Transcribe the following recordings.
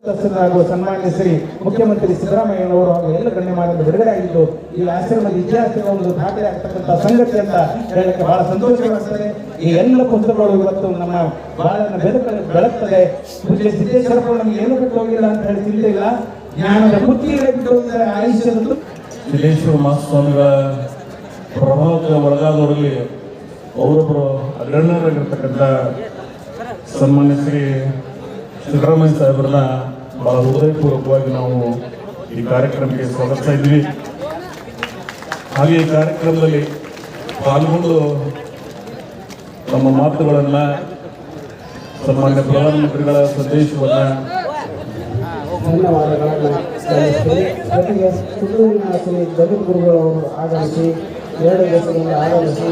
ಹಾಗೂ ಸನ್ಮಾನ್ಯ ಶ್ರೀ ಮುಖ್ಯಮಂತ್ರಿ ಸಿದ್ದರಾಮಯ್ಯನವರು ಹಾಗೂ ಎಲ್ಲ ಗಣ್ಯಮಾನ್ಯರು ಬಿಡುಗಡೆ ಆಗಿದ್ದು ಈ ಆಶ್ರಮದ ಇತಿಹಾಸದ ಒಂದು ದಾಖಲೆ ಆಗ್ತಕ್ಕಂಥ ಸಂಗತಿ ಅಂತ ಹೇಳಕ್ಕೆ ಬಹಳ ಸಂತೋಷವಾಗುತ್ತದೆ. ಈ ಎಲ್ಲ ಪುಸ್ತಕಗಳು ಇವತ್ತು ನಮ್ಮ ಬಾಳನ್ನ ಬೆಳಗ್ತದೆ. ಪೂಜ್ಯ ಸಿದ್ದೇಶ್ವರಪ್ಪರು ನಮ್ಗೆ ಏನು ಬಿಟ್ಟು ಹೋಗಿಲ್ಲ ಅಂತ ಹೇಳಿ ಚಿಂತೆ ಇಲ್ಲ. ಜ್ಞಾನದ ಬುದ್ಧಿಗಳೇ ಬಿಟ್ಟು ಹೋಗಿದ್ದಾರೆ. ಆಯುಷ್ಯದಲ್ಲೂ ಸಿದ್ದೇಶ್ವರ ಮಹಾಸ್ವಾಮಿಗಳ ಪ್ರಭಾವಕ್ಕೆ ಒಳಗಾದವರಲ್ಲಿ ಅವರೊಬ್ಬರು ಅಗ್ರಣ್ಯರಾಗಿರ್ತಕ್ಕಂಥ ಸನ್ಮಾನ್ಯ ಶ್ರೀ ಸಿದ್ದರಾಮಯ್ಯ ಸಾಹೇಬ್ರನ್ನ ಬಹಳ ಹೃದಯಪೂರ್ವಕವಾಗಿ ನಾವು ಈ ಕಾರ್ಯಕ್ರಮಕ್ಕೆ ಸ್ವಾಗತಿಸ್ತಾ ಇದ್ವಿ. ಹಾಗೆ ಈ ಕಾರ್ಯಕ್ರಮದಲ್ಲಿ ಪಾಲ್ಗೊಂಡು ತಮ್ಮ ಮಾತುಗಳನ್ನು ಸನ್ಮಾನ್ಯ ಪ್ರಧಾನಮಂತ್ರಿಗಳ ಸಂದೇಶವನ್ನು ಧನ್ಯವಾದಗಳನ್ನು ಜೊತೆಗೆ ಸುತ್ತೂರಿನ ಶ್ರೀ ಜಗದ್ಗುರುಗಳು ಅವರು ಆಗಮಿಸಿ 2 ದಿವಸಗಳಿಂದ ಆಗಮಿಸಿ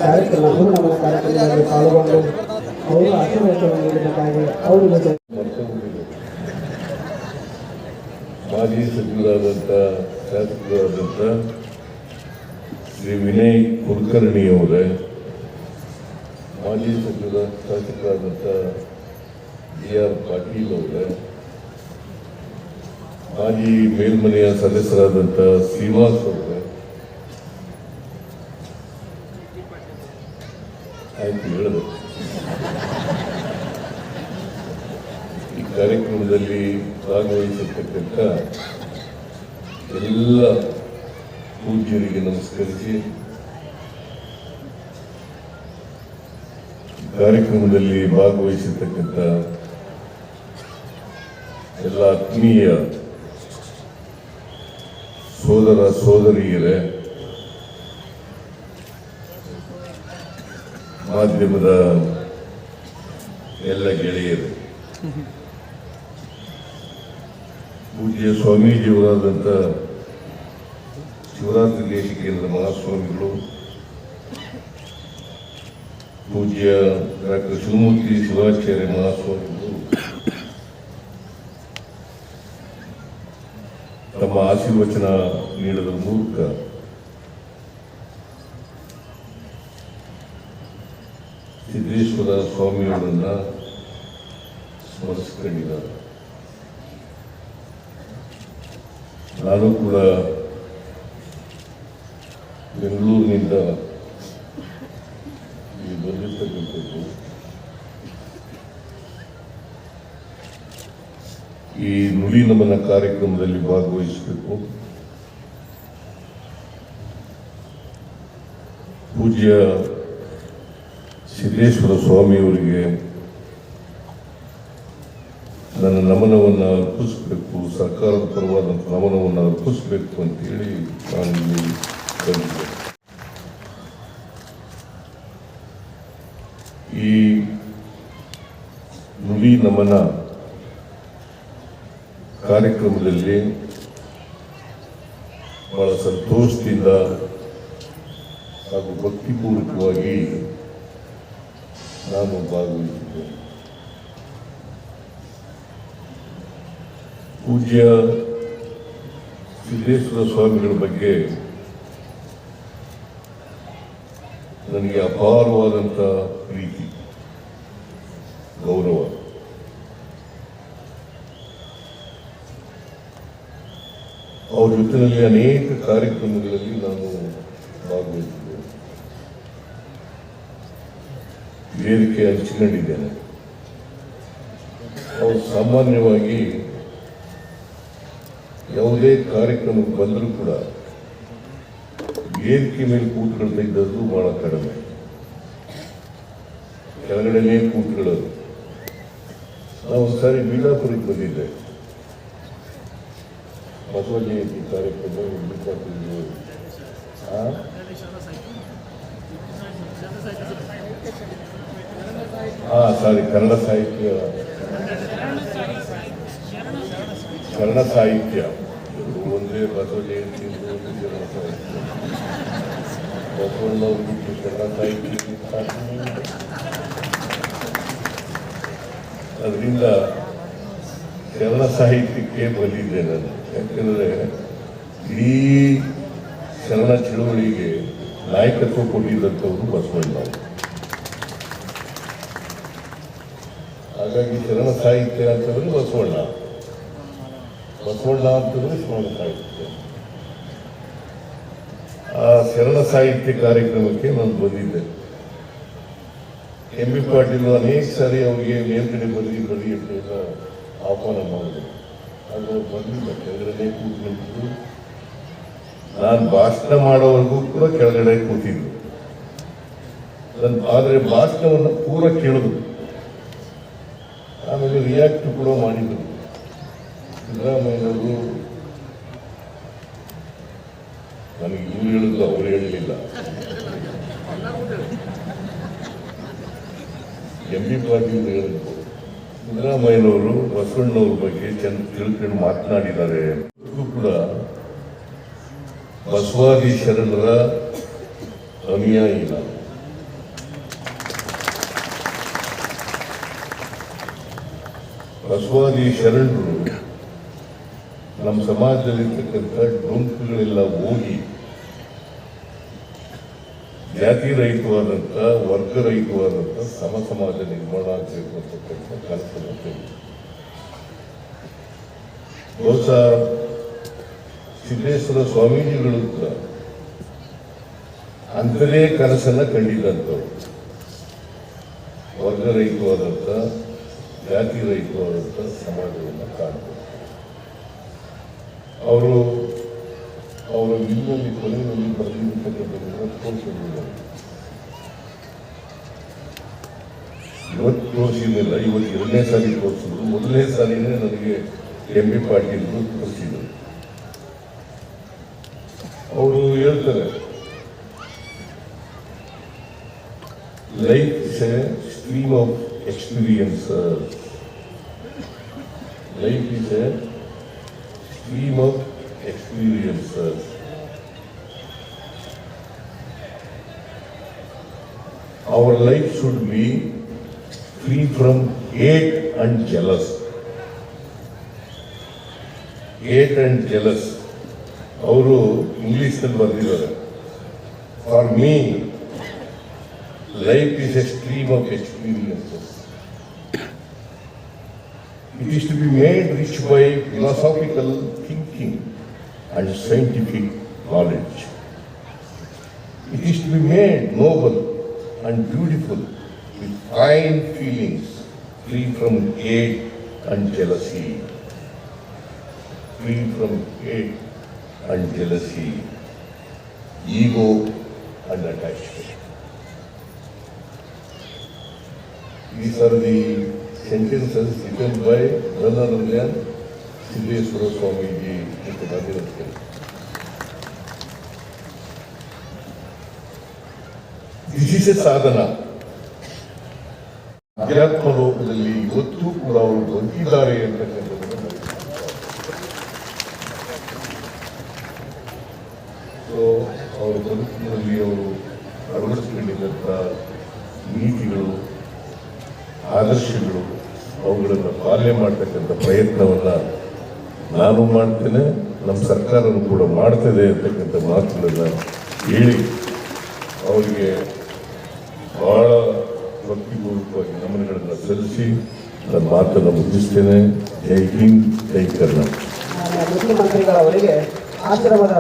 ಕಾರ್ಯಕ್ರಮ ಪೂರ್ಣಮನ ಕಾರ್ಯಕ್ರಮದಲ್ಲಿ ಪಾಲ್ಗೊಂಡು ಅವರು ಆಶೀರ್ವಾದವನ್ನು ನೀಡಬೇಕಾಗಿ ಅವರಿಗೆ ಮಾಜಿ ಸಚಿವರಾದಂಥ ಶಾಸಕರಾದಂಥ ಶ್ರೀ ವಿನಯ್ ಕುಲಕರ್ಣಿಯವರೇ, ಮಾಜಿ ಶಾಸಕರಾದಂಥ BR ಪಾಟೀಲ್ ಅವರೇ, ಮಾಜಿ ಮೇಲ್ಮನೆಯ ಸದಸ್ಯರಾದಂಥ ಶ್ರೀನಿವಾಸ್ ಅವರೇ, ಆಯ್ತು ಹೇಳಿದೆ. ಈ ಕಾರ್ಯಕ್ರಮದಲ್ಲಿ ಭಾಗವಹಿಸಿರ್ತಕ್ಕಂಥ ಎಲ್ಲ ಪೂಜ್ಯರಿಗೆ ನಮಸ್ಕರಿಸಿ, ಕಾರ್ಯಕ್ರಮದಲ್ಲಿ ಭಾಗವಹಿಸಿರ್ತಕ್ಕಂಥ ಎಲ್ಲ ಆತ್ಮೀಯ ಸೋದರ ಸೋದರಿಯರೇ, ಮಾಧ್ಯಮದ ಎಲ್ಲ ಗೆಳೆಯರು, ಪೂಜ್ಯ ಸ್ವಾಮೀಜಿಯವರಾದಂಥ ಶಿವರಾತ್ರಿ ದೇಶಿಕೇಂದ್ರ ಮಹಾಸ್ವಾಮಿಗಳು, ಪೂಜ್ಯ ಡಾಕ್ಟರ್ ಶಿವಮೂರ್ತಿ ಶಿವಾಚಾರ್ಯ ಮಹಾಸ್ವಾಮಿಗಳು ತಮ್ಮ ಆಶೀರ್ವಚನ ನೀಡದ ಮೂಲಕ ಸಿದ್ದೇಶ್ವರ ಸ್ವಾಮಿಯವರನ್ನ ಸ್ಮರಿಸಿಕೊಂಡಿದ್ದಾರೆ. ನಾನು ಕೂಡ ಬೆಂಗಳೂರಿನಿಂದ ಬಂದಿರ್ತಕ್ಕಂಥದ್ದು ಈ ನುಡಿ ನಮನ ಕಾರ್ಯಕ್ರಮದಲ್ಲಿ ಭಾಗವಹಿಸಬೇಕು. ಪೂಜ್ಯ ಸಿದ್ದೇಶ್ವರ ಸ್ವಾಮಿಯವರಿಗೆ ನನ್ನ ನಮನವನ್ನು ಅರ್ಪಿಸಬೇಕು, ಸರ್ಕಾರದ ಪರವಾದಂಥ ನಮನವನ್ನು ಅರ್ಪಿಸಬೇಕು ಅಂತೇಳಿ ನಾನು ಇಲ್ಲಿ ಬಂದಿದ್ದೆ. ಈ ನುಡಿ ನಮನ ಕಾರ್ಯಕ್ರಮದಲ್ಲಿ ಬಹಳ ಸಂತೋಷದಿಂದ ಹಾಗೂ ಭಕ್ತಿಪೂರ್ವಕವಾಗಿ ನಾನು ಭಾಗವಹಿಸಿದ್ದೇನೆ. ಪೂಜ್ಯ ಸಿದ್ದೇಶ್ವರ ಸ್ವಾಮಿಗಳ ಬಗ್ಗೆ ನನಗೆ ಅಪಾರವಾದಂಥ ಪ್ರೀತಿ, ಗೌರವ. ಅವ್ರ ಜೊತೆಯಲ್ಲಿ ಅನೇಕ ಕಾರ್ಯಕ್ರಮಗಳಲ್ಲಿ ನಾನು ಭಾಗವಹಿಸಿದ್ದೇನೆ, ವೇದಿಕೆ ಹಂಚಿಕೊಂಡಿದ್ದೇನೆ. ಅವರು ಸಾಮಾನ್ಯವಾಗಿ ಯಾವುದೇ ಕಾರ್ಯಕ್ರಮಕ್ಕೆ ಬಂದರೂ ಕೂಡ ವೇದಿಕೆ ಮೇಲೆ ಕೂತ್ಕೊಳ್ತಾ ಇದ್ದದ್ದು ಬಹಳ ಕಡಿಮೆ, ಕೆಳಗಡೆನೇ ಕೂತ್ಕೊಳ್ಳೋದು. ನಾವು ಒಂದ್ಸಾರಿ ಬೀಜಾಪುರಕ್ಕೆ ಬಂದಿದ್ದೆ, ಬಸವ ಜಯಂತಿ ಕಾರ್ಯಕ್ರಮ ಕನ್ನಡ ಸಾಹಿತ್ಯ ಒಂದೇ ಬಸವ ಜಯಂತಿ, ಶರಣ ಸಾಹಿತ್ಯ, ಬಸವಣ್ಣವ್ರು ಬಿಟ್ಟು ಶರಣ ಸಾಹಿತ್ಯ. ಅದರಿಂದ ಶರಣ ಸಾಹಿತ್ಯಕ್ಕೆ ಬಂದಿದ್ದೆ ನಾನು. ಯಾಕೆಂದರೆ ಇಡೀ ಶರಣ ಚಳವಳಿಗೆ ನಾಯಕತ್ವ ಕೊಟ್ಟಿದ್ದಂಥವ್ರು ಬಸವಣ್ಣವರು. ಹಾಗಾಗಿ ಶರಣ ಸಾಹಿತ್ಯ ಅಂತಂದ್ರೆ ಬಸವಣ್ಣ ಅಂತಂದ್ರೆ ಶರಣ ಸಾಹಿತ್ಯ. ಆ ಶರಣ ಸಾಹಿತ್ಯ ಕಾರ್ಯಕ್ರಮಕ್ಕೆ ನಾನು ಬಂದಿದ್ದೆ. ಎಂ ಬಿ ಪಾಟೀಲ್ ಅನೇಕ ಸಾರಿ ಅವರಿಗೆ ಮೇಲ್ಗಡೆ ಬರಲಿ ಅಂತ ಆಹ್ವಾನ ಮಾಡಿದ್ರು. ಅದು ಬಂದಿಲ್ಲ, ಕೆಳಗಡೆ ಕೂತ್ಕೊಂಡಿದ್ರು. ನಾನು ಭಾಷಣ ಮಾಡೋವರೆಗೂ ಕೂಡ ಕೆಳಗಡೆ ಕೂತಿದ್ರು. ಆದರೆ ಭಾಷಣವನ್ನು ಪೂರ ಕೇಳಿದ್ರು. ಆಮೇಲೆ ರಿಯಾಕ್ಟ್ ಕೂಡ ಮಾಡಿದ್ರು. ಸಿದ್ದರಾಮಯ್ಯನವರು ನನಗೆ ಇವ್ರು ಹೇಳಿದ್ರು, ಅವರು ಹೇಳಲಿಲ್ಲ. ಎಂ ಬಿ ಪಾಟೀಲ್ ಹೇಳಿದ್ರು, ಸಿದ್ದರಾಮಯ್ಯನವರು ಬಸವಣ್ಣವ್ರ ಬಗ್ಗೆ ತಿಳ್ಕೊಂಡು ಮಾತನಾಡಿದ್ದಾರೆ. ಕೂಡ ಬಸವಾದಿ ಶರಣರ ಅನುಯಾಯಿ ನಾನು. ಬಸವಾದಿ ಶರಣರು ನಮ್ಮ ಸಮಾಜದಲ್ಲಿರ್ತಕ್ಕಂಥ ಡೊಂಕುಗಳೆಲ್ಲ ಹೋಗಿ ಜಾತಿ ರಹಿತವಾದಂಥ, ವರ್ಗ ರಹಿತವಾದಂಥ ಸಮ ಸಮಾಜ ನಿರ್ಮಾಣ ಆಗಬೇಕು ಅಂತಕ್ಕಂಥ ಕನಸನ್ನು ತೆಗೆದು ಬಹುಶಃ ಸಿದ್ದೇಶ್ವರ ಸ್ವಾಮೀಜಿಗಳು ಕೂಡ ಅಂಥದೇ ಕನಸನ್ನ ಕಂಡಿದ್ದಂಥವ್ರು. ವರ್ಗ ರಹಿತವಾದಂಥ, ಜಾತಿ ರಹಿತವಾದಂಥ ಸಮಾಜವನ್ನು ಕಾಣಬೇಕು. ಅವರು ಅವರ ವಿಲ್ಲಲ್ಲಿ ಕೊನೆಯಲ್ಲಿ ಬರೆದಿರ್ತಕ್ಕಂಥದ್ದನ್ನು ತೋರಿಸಿದ್ರು. ಇವತ್ತು ತೋರಿಸಿದ್ದಿಲ್ಲ, ಇವತ್ತು 2ನೇ ಸಾರಿ ತೋರಿಸಿದ್ರು. 1ನೇ ಸಾರಿನೇ ನನಗೆ ಎಂ ಬಿ ಪಾಟೀಲ್ ತೋರಿಸಿದ್ರು. ಅವರು ಹೇಳ್ತಾರೆ, life is A stream of experiences. Life is a stream of experiences. Our life should be free from hate and jealous. Hate and jealous. ಅವರು ಇಂಗ್ಲಿಷ್ನಲ್ಲಿ ಬರೆದಿದ್ದಾರೆ. For me life is a stream of experiences. It is to be made rich by philosophical thinking and scientific knowledge. It is to be made noble and beautiful with fine feelings, free from hate and jealousy. Free from hate and jealousy, ego and attachment. These are the sentences written by none other than Siddheswara Swamiji ಮತ್ತು ಭಗೀರಥರು. This is a ಸಾಧನ. ಅಧ್ಯಾತ್ಮ ಲೋಕದಲ್ಲಿ ಇವತ್ತೂ ಕೂಡ ಅವರು ಬದುಕಿದ್ದಾರೆ ಅಂತಕ್ಕಂಥದ್ದನ್ನು ಅವರ ಬದುಕಿನಲ್ಲಿ ಅವರು ಅಳವಡಿಸಿಕೊಂಡಿದ್ದಂಥ ನೀತಿಗಳು, ಆದರ್ಶಗಳು, ಅವುಗಳನ್ನು ಪಾಲನೆ ಮಾಡ್ತಕ್ಕಂಥ ಪ್ರಯತ್ನವನ್ನು ನಾನು ಮಾಡ್ತೇನೆ, ನಮ್ಮ ಸರ್ಕಾರನೂ ಕೂಡ ಮಾಡ್ತದೆ ಅಂತಕ್ಕಂಥ ಮಾತುಗಳನ್ನು ಹೇಳಿ ಅವರಿಗೆ ಬಹಳ ಭಕ್ತಿಪೂರ್ವಕವಾಗಿ ನಮನಗಳನ್ನು ಸಲ್ಲಿಸಿ ನನ್ನ ಮಾತನ್ನು ಮುಗಿಸ್ತೇನೆ. ಜೈ ಹಿಂದ್, ಜೈ ಕರ್ನಾಟಕ. ಮುಖ್ಯಮಂತ್ರಿಗಳವರಿಗೆ ಆಶ್ರಮದ